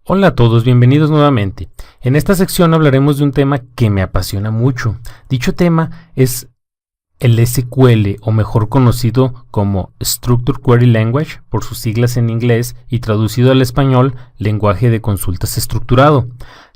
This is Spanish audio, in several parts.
Hola a todos, bienvenidos nuevamente. En esta sección hablaremos de un tema que me apasiona mucho. Dicho tema es el SQL, o mejor conocido como Structured Query Language, por sus siglas en inglés y traducido al español, lenguaje de consultas estructurado.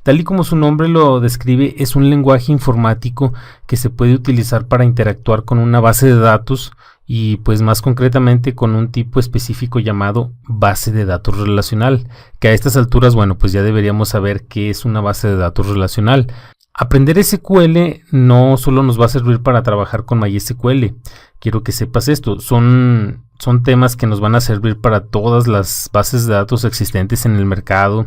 Tal y como su nombre lo describe, es un lenguaje informático que se puede utilizar para interactuar con una base de datos y pues más concretamente con un tipo específico llamado base de datos relacional, que a estas alturas, bueno, pues ya deberíamos saber qué es una base de datos relacional. Aprender SQL no solo nos va a servir para trabajar con MySQL, quiero que sepas esto, son temas que nos van a servir para todas las bases de datos existentes en el mercado,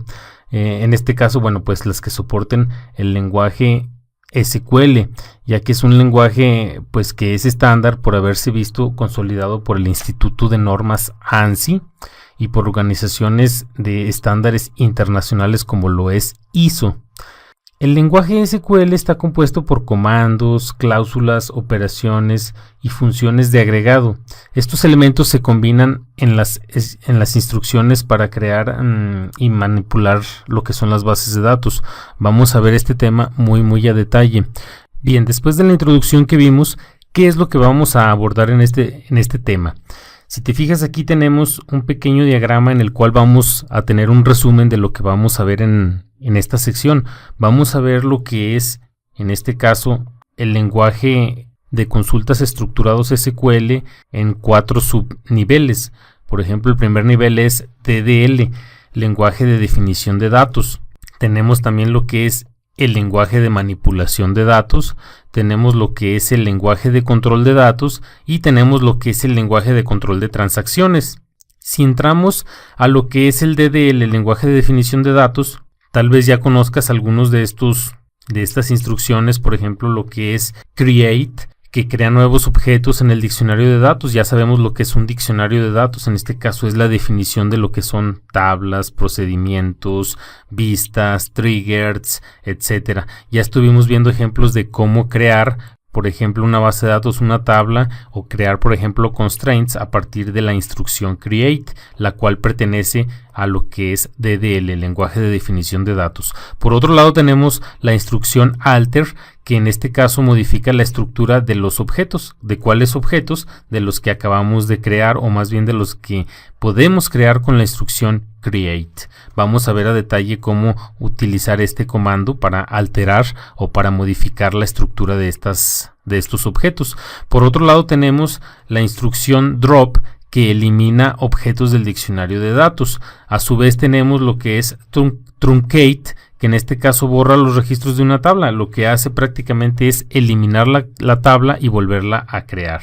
en este caso, bueno, pues las que soporten el lenguaje SQL, ya que es un lenguaje pues que es estándar por haberse visto consolidado por el Instituto de Normas ANSI y por organizaciones de estándares internacionales como lo es ISO. El lenguaje SQL está compuesto por comandos, cláusulas, operaciones y funciones de agregado. Estos elementos se combinan en las instrucciones para crear y manipular lo que son las bases de datos. Vamos a ver este tema muy a detalle. Bien, después de la introducción que vimos, ¿qué es lo que vamos a abordar en este tema? Si te fijas, aquí tenemos un pequeño diagrama en el cual vamos a tener un resumen de lo que vamos a ver en esta sección. Vamos a ver lo que es, en este caso, el lenguaje de consultas estructurados SQL en 4 subniveles. Por ejemplo, el primer nivel es DDL, lenguaje de definición de datos. Tenemos también lo que es el lenguaje de manipulación de datos, tenemos lo que es el lenguaje de control de datos y tenemos lo que es el lenguaje de control de transacciones. Si entramos a lo que es el DDL, el lenguaje de definición de datos, tal vez ya conozcas algunos de estas instrucciones, por ejemplo lo que es create, que crea nuevos objetos en el diccionario de datos. Ya sabemos lo que es un diccionario de datos, en este caso es la definición de lo que son tablas, procedimientos, vistas, triggers, etcétera. Ya estuvimos viendo ejemplos de cómo crear, por ejemplo, una base de datos, una tabla, o crear, por ejemplo, constraints a partir de la instrucción create, la cual pertenece a lo que es DDL, el lenguaje de definición de datos. Por otro lado tenemos la instrucción alter, que en este caso modifica la estructura de los objetos. ¿De cuáles objetos? De los que acabamos de crear, o más bien de los que podemos crear con la instrucción create. Vamos a ver a detalle cómo utilizar este comando para alterar o para modificar la estructura de estos objetos. Por otro lado tenemos la instrucción drop, que elimina objetos del diccionario de datos. A su vez tenemos lo que es truncate, que en este caso borra los registros de una tabla. Lo que hace prácticamente es eliminar la tabla y volverla a crear.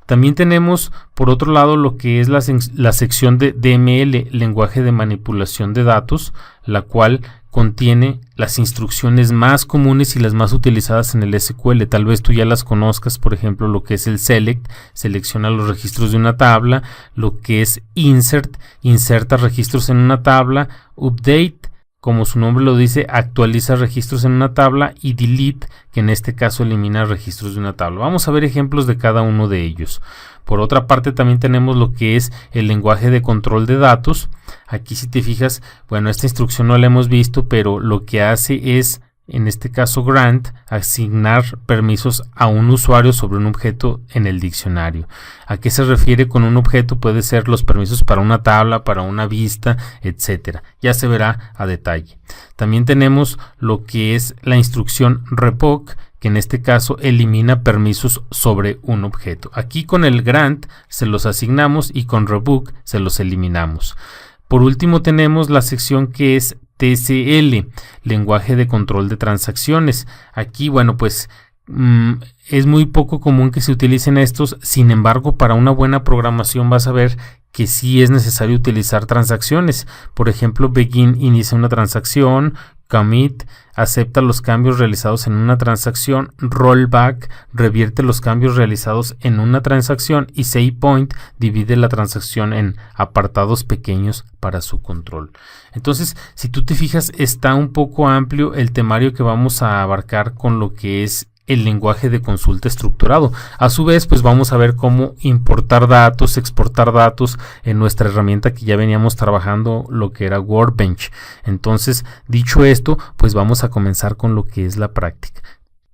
También tenemos por otro lado lo que es la sección de DML, lenguaje de manipulación de datos, la cual contiene las instrucciones más comunes y las más utilizadas en el SQL. Tal vez tú ya las conozcas, por ejemplo lo que es el select, selecciona los registros de una tabla, lo que es insert, inserta registros en una tabla, update, como su nombre lo dice, actualiza registros en una tabla, y delete, que en este caso elimina registros de una tabla. Vamos a ver ejemplos de cada uno de ellos. Por otra parte también tenemos lo que es el lenguaje de control de datos. Aquí si te fijas, bueno, esta instrucción no la hemos visto, pero lo que hace es, en este caso grant, asignar permisos a un usuario sobre un objeto en el diccionario. ¿A qué se refiere con un objeto? Puede ser los permisos para una tabla, para una vista, etcétera. Ya se verá a detalle. También tenemos lo que es la instrucción revoke, que en este caso elimina permisos sobre un objeto. Aquí con el grant se los asignamos y con revoke se los eliminamos. Por último tenemos la sección que es TCL, lenguaje de control de transacciones. Aquí, bueno, pues es muy poco común que se utilicen estos. Sin embargo, para una buena programación vas a ver que sí es necesario utilizar transacciones. Por ejemplo, begin inicia una transacción, commit acepta los cambios realizados en una transacción, rollback revierte los cambios realizados en una transacción, y SavePoint divide la transacción en apartados pequeños para su control. Entonces, si tú te fijas, está un poco amplio el temario que vamos a abarcar con lo que es el lenguaje de consulta estructurado. A su vez, pues vamos a ver cómo importar datos, exportar datos en nuestra herramienta que ya veníamos trabajando, lo que era Workbench. Entonces, dicho esto, pues vamos a comenzar con lo que es la práctica.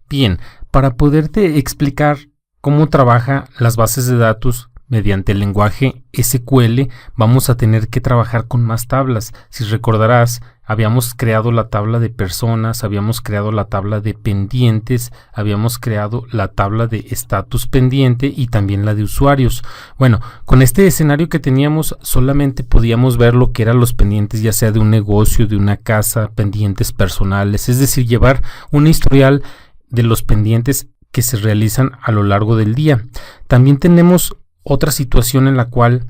Bien, para poderte explicar cómo trabaja las bases de datos mediante el lenguaje SQL, vamos a tener que trabajar con más tablas. Si recordarás, habíamos creado la tabla de personas, habíamos creado la tabla de pendientes, habíamos creado la tabla de estatus pendiente y también la de usuarios. Bueno, con este escenario que teníamos, solamente podíamos ver lo que eran los pendientes, ya sea de un negocio, de una casa, pendientes personales, es decir, llevar un historial de los pendientes que se realizan a lo largo del día. También tenemos otra situación en la cual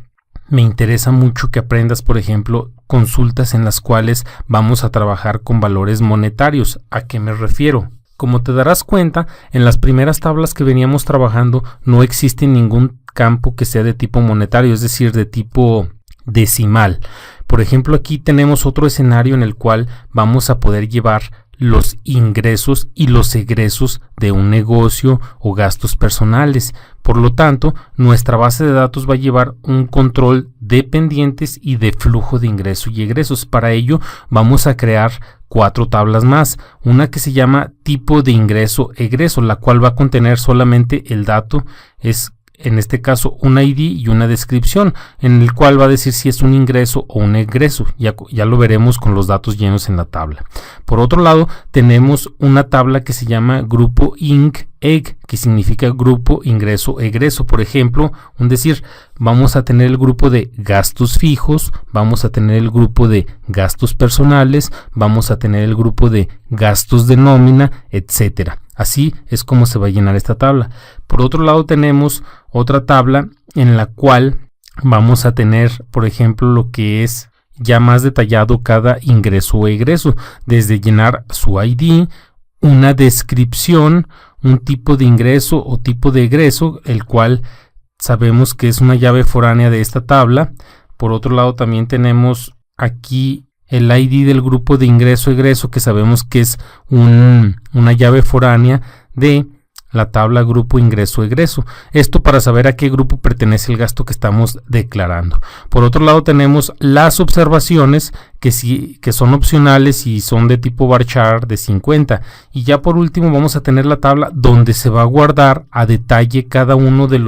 me interesa mucho que aprendas, por ejemplo, consultas en las cuales vamos a trabajar con valores monetarios. ¿A qué me refiero? Como te darás cuenta, en las primeras tablas que veníamos trabajando no existe ningún campo que sea de tipo monetario, es decir, de tipo decimal. Por ejemplo, aquí tenemos otro escenario en el cual vamos a poder llevar los ingresos y los egresos de un negocio o gastos personales. Por lo tanto, nuestra base de datos va a llevar un control de pendientes y de flujo de ingresos y egresos. Para ello, vamos a crear 4 tablas más. Una que se llama tipo de ingreso-egreso, la cual va a contener solamente el dato, es en este caso un ID y una descripción, en el cual va a decir si es un ingreso o un egreso. Ya lo veremos con los datos llenos en la tabla. Por otro lado, tenemos una tabla que se llama grupo INC-EG, que significa grupo ingreso-egreso. Por ejemplo, vamos a tener el grupo de gastos fijos, vamos a tener el grupo de gastos personales, vamos a tener el grupo de gastos de nómina, etcétera. Así es como se va a llenar esta tabla. Por otro lado, tenemos otra tabla en la cual vamos a tener, por ejemplo, lo que es ya más detallado cada ingreso o egreso, desde llenar su ID, una descripción, un tipo de ingreso o tipo de egreso, el cual sabemos que es una llave foránea de esta tabla. Por otro lado, también tenemos aquí el ID del grupo de ingreso-egreso, que sabemos que es una llave foránea de la tabla grupo ingreso-egreso. Esto para saber a qué grupo pertenece el gasto que estamos declarando. Por otro lado, tenemos las observaciones que son opcionales y son de tipo varchar de 50. Y ya por último vamos a tener la tabla donde se va a guardar a detalle cada uno de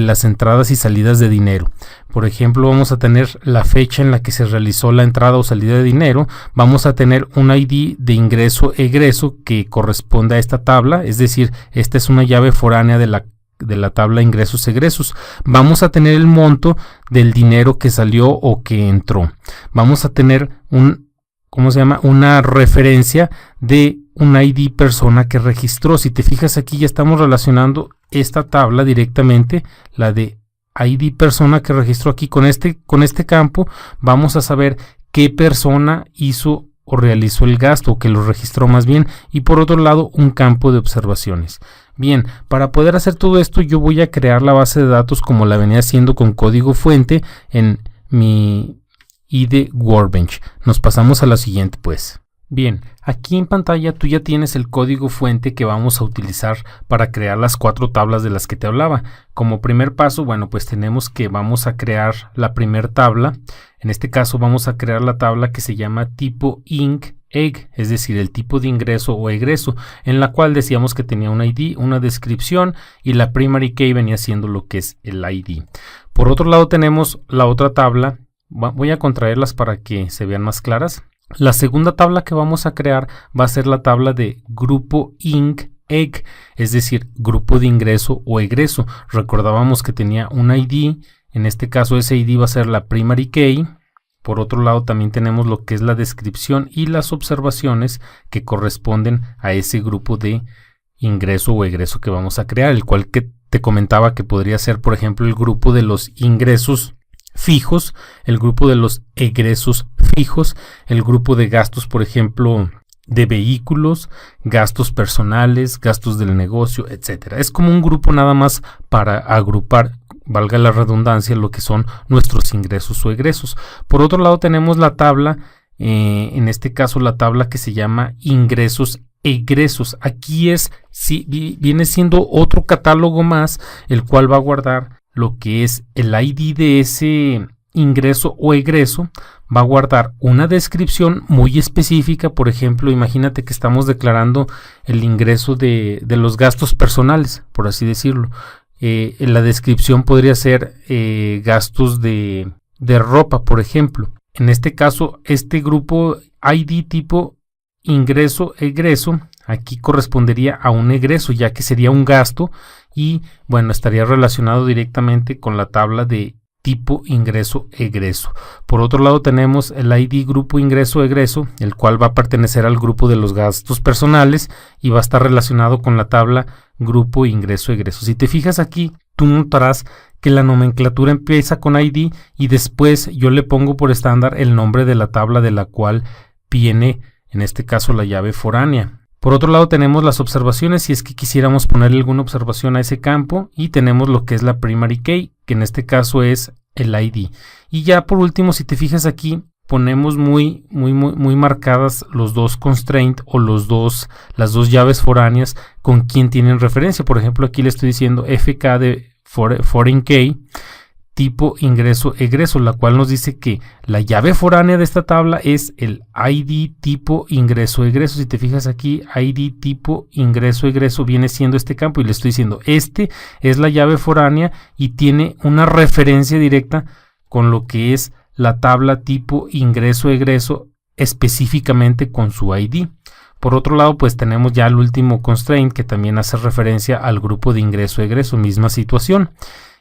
las entradas y salidas de dinero. Por ejemplo, vamos a tener la fecha en la que se realizó la entrada o salida de dinero. Vamos a tener un ID de ingreso-egreso que corresponde a esta tabla, es decir, esta es una llave foránea de la tabla ingresos-egresos. Vamos a tener el monto del dinero que salió o que entró. Vamos a tener una referencia de un ID persona que registró. Si te fijas aquí, ya estamos relacionando esta tabla directamente, la de ID persona que registró aquí con este campo. Vamos a saber qué persona hizo o realizó el gasto, o que lo registró más bien, y por otro lado un campo de observaciones. Bien, para poder hacer todo esto yo voy a crear la base de datos como la venía haciendo con código fuente en mi ID Workbench. Nos pasamos a la siguiente pues. Bien, aquí en pantalla tú ya tienes el código fuente que vamos a utilizar para crear las 4 tablas de las que te hablaba. Como primer paso, bueno, pues tenemos que vamos a crear la primer tabla. En este caso vamos a crear la tabla que se llama tipo INC-EG, es decir, el tipo de ingreso o egreso, en la cual decíamos que tenía un ID, una descripción, y la primary key venía siendo lo que es el ID. Por otro lado tenemos la otra tabla. Voy a contraerlas para que se vean más claras. La segunda tabla que vamos a crear va a ser la tabla de grupo INC-EG, es decir, grupo de ingreso o egreso. Recordábamos que tenía un ID, en este caso ese ID va a ser la primary key. Por otro lado también tenemos lo que es la descripción y las observaciones que corresponden a ese grupo de ingreso o egreso que vamos a crear, el cual que te comentaba que podría ser, por ejemplo, el grupo de los ingresos fijos, el grupo de los egresos fijos, el grupo de gastos, por ejemplo, de vehículos, gastos personales, gastos del negocio, etcétera. Es como un grupo nada más para agrupar, valga la redundancia, lo que son nuestros ingresos o egresos. Por otro lado tenemos la tabla, en este caso la tabla que se llama ingresos egresos. Aquí viene siendo otro catálogo más, el cual va a guardar lo que es el ID de ese ingreso o egreso, va a guardar una descripción muy específica. Por ejemplo, imagínate que estamos declarando el ingreso de los gastos personales, por así decirlo. La descripción podría ser gastos de ropa, por ejemplo. En este caso, este grupo ID tipo ingreso-egreso, aquí correspondería a un egreso, ya que sería un gasto y bueno, estaría relacionado directamente con la tabla de tipo ingreso-egreso. Por otro lado tenemos el ID grupo ingreso-egreso, el cual va a pertenecer al grupo de los gastos personales y va a estar relacionado con la tabla grupo ingreso-egreso. Si te fijas aquí, tú notarás que la nomenclatura empieza con ID y después yo le pongo por estándar el nombre de la tabla de la cual viene, en este caso, la llave foránea. Por otro lado tenemos las observaciones, si es que quisiéramos ponerle alguna observación a ese campo, y tenemos lo que es la primary key, que en este caso es el ID. Y ya por último, si te fijas aquí, ponemos muy marcadas los dos constraint o las dos llaves foráneas con quien tienen referencia. Por ejemplo, aquí le estoy diciendo FK de foreign key tipo ingreso-egreso, la cual nos dice que la llave foránea de esta tabla es el ID tipo ingreso-egreso. Si te fijas aquí, ID tipo ingreso-egreso viene siendo este campo y le estoy diciendo, este es la llave foránea y tiene una referencia directa con lo que es la tabla tipo ingreso-egreso, específicamente con su ID. Por otro lado, pues tenemos ya el último constraint que también hace referencia al grupo de ingreso-egreso, misma situación.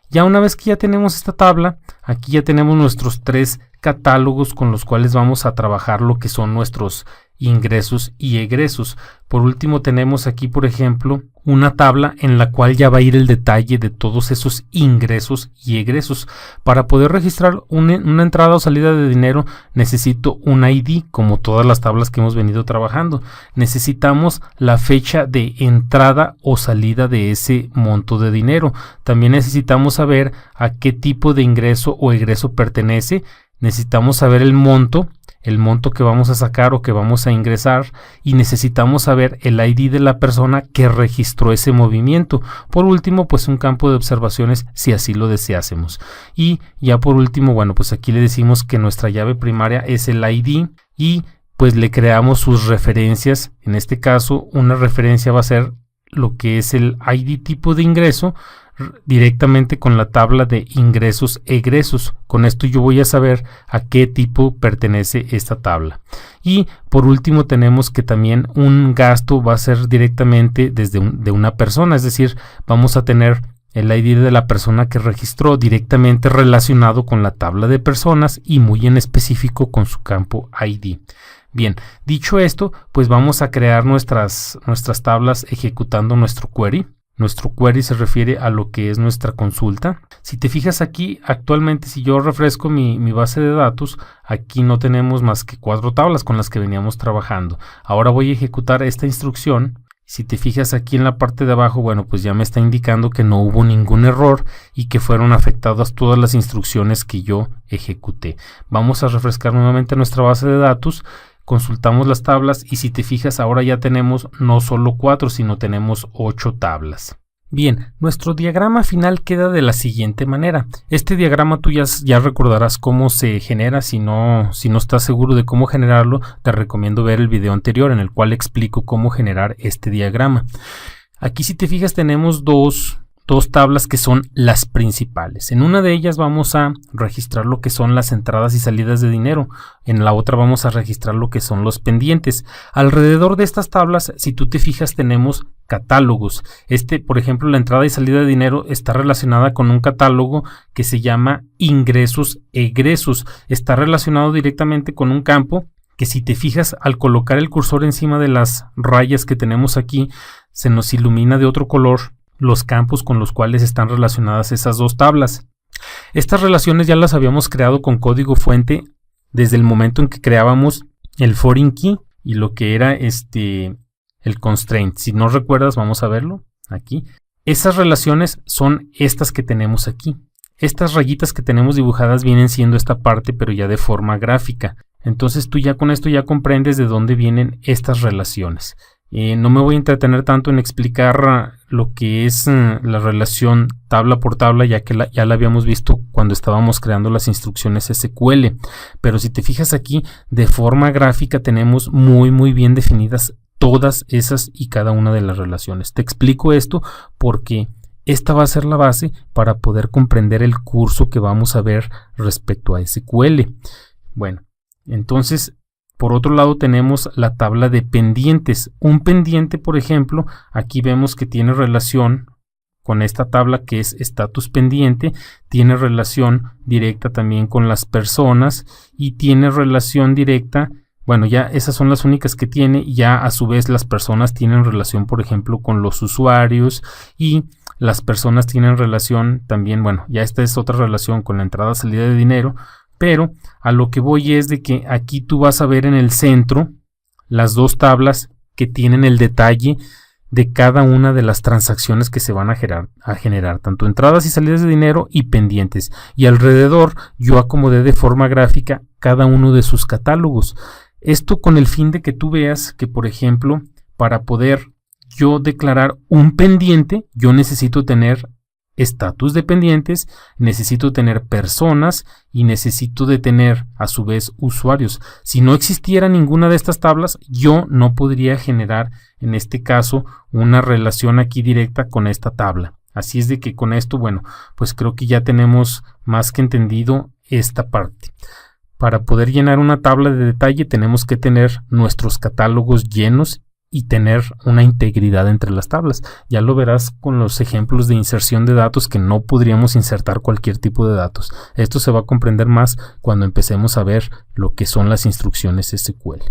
Ya una vez que ya tenemos esta tabla, aquí ya tenemos nuestros 3 catálogos con los cuales vamos a trabajar lo que son nuestros ingresos y egresos. Por último tenemos aquí, por ejemplo, una tabla en la cual ya va a ir el detalle de todos esos ingresos y egresos. Para poder registrar una entrada o salida de dinero necesito un ID, como todas las tablas que hemos venido trabajando. Necesitamos la fecha de entrada o salida de ese monto de dinero. También necesitamos saber a qué tipo de ingreso o egreso pertenece. Necesitamos saber el monto que vamos a sacar o que vamos a ingresar, y necesitamos saber el ID de la persona que registró ese movimiento. Por último, pues un campo de observaciones si así lo deseásemos. Y ya por último, bueno, pues aquí le decimos que nuestra llave primaria es el ID y pues le creamos sus referencias. En este caso, una referencia va a ser lo que es el ID tipo de ingreso, directamente con la tabla de ingresos egresos. Con esto yo voy a saber a qué tipo pertenece esta tabla. Y por último tenemos que también un gasto va a ser directamente de una persona, es decir, vamos a tener el ID de la persona que registró directamente relacionado con la tabla de personas y muy en específico con su campo ID. Bien, dicho esto, pues vamos a crear nuestras tablas ejecutando nuestro query. Nuestro query se refiere a lo que es nuestra consulta. Si te fijas aquí, actualmente si yo refresco mi base de datos, aquí no tenemos más que 4 tablas con las que veníamos trabajando. Ahora voy a ejecutar esta instrucción. Si te fijas aquí en la parte de abajo, bueno, pues ya me está indicando que no hubo ningún error y que fueron afectadas todas las instrucciones que yo ejecuté. Vamos a refrescar nuevamente nuestra base de datos. Consultamos las tablas y si te fijas ahora ya tenemos no solo 4 sino tenemos 8 tablas. Bien, nuestro diagrama final queda de la siguiente manera. Este diagrama tú ya recordarás cómo se genera. Si no estás seguro de cómo generarlo, te recomiendo ver el video anterior en el cual explico cómo generar este diagrama. Aquí si te fijas tenemos dos tablas que son las principales. En una de ellas vamos a registrar lo que son las entradas y salidas de dinero. En la otra vamos a registrar lo que son los pendientes. Alrededor de estas tablas, si tú te fijas, tenemos catálogos. Por ejemplo, la entrada y salida de dinero está relacionada con un catálogo que se llama ingresos egresos. Está relacionado directamente con un campo que, si te fijas, al colocar el cursor encima de las rayas que tenemos aquí, se nos ilumina de otro color los campos con los cuales están relacionadas esas dos tablas. Estas relaciones ya las habíamos creado con código fuente desde el momento en que creábamos el foreign key y lo que era el constraint. Si no recuerdas, vamos a verlo aquí. Esas relaciones son estas que tenemos aquí. Estas rayitas que tenemos dibujadas vienen siendo esta parte, pero ya de forma gráfica. Entonces tú ya con esto ya comprendes de dónde vienen estas relaciones. No me voy a entretener tanto en explicar lo que es la relación tabla por tabla, ya que ya la habíamos visto cuando estábamos creando las instrucciones SQL. Pero si te fijas aquí, de forma gráfica tenemos muy bien definidas todas esas y cada una de las relaciones. Te explico esto porque esta va a ser la base para poder comprender el curso que vamos a ver respecto a SQL. Bueno, entonces, por otro lado tenemos la tabla de pendientes. Un pendiente, por ejemplo, aquí vemos que tiene relación con esta tabla que es estatus pendiente, tiene relación directa también con las personas y tiene relación directa, bueno, ya esas son las únicas que tiene, ya a su vez las personas tienen relación, por ejemplo, con los usuarios y las personas tienen relación también, bueno, ya esta es otra relación con la entrada-salida de dinero, pero a lo que voy es de que aquí tú vas a ver en el centro las dos tablas que tienen el detalle de cada una de las transacciones que se van a generar, tanto entradas y salidas de dinero y pendientes. Y alrededor yo acomodé de forma gráfica cada uno de sus catálogos. Esto con el fin de que tú veas que, por ejemplo, para poder yo declarar un pendiente, yo necesito tener estatus de pendientes, necesito tener personas y necesito de tener a su vez usuarios. Si no existiera ninguna de estas tablas, yo no podría generar en este caso una relación aquí directa con esta tabla. Así es de que con esto, bueno, pues creo que ya tenemos más que entendido esta parte. Para poder llenar una tabla de detalle tenemos que tener nuestros catálogos llenos y tener una integridad entre las tablas. Ya lo verás con los ejemplos de inserción de datos que no podríamos insertar cualquier tipo de datos. Esto se va a comprender más cuando empecemos a ver lo que son las instrucciones SQL.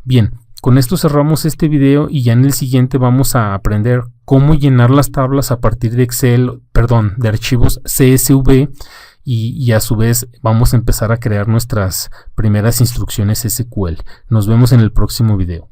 Bien, con esto cerramos este video y ya en el siguiente vamos a aprender cómo llenar las tablas a partir de de archivos CSV y a su vez vamos a empezar a crear nuestras primeras instrucciones SQL. Nos vemos en el próximo video.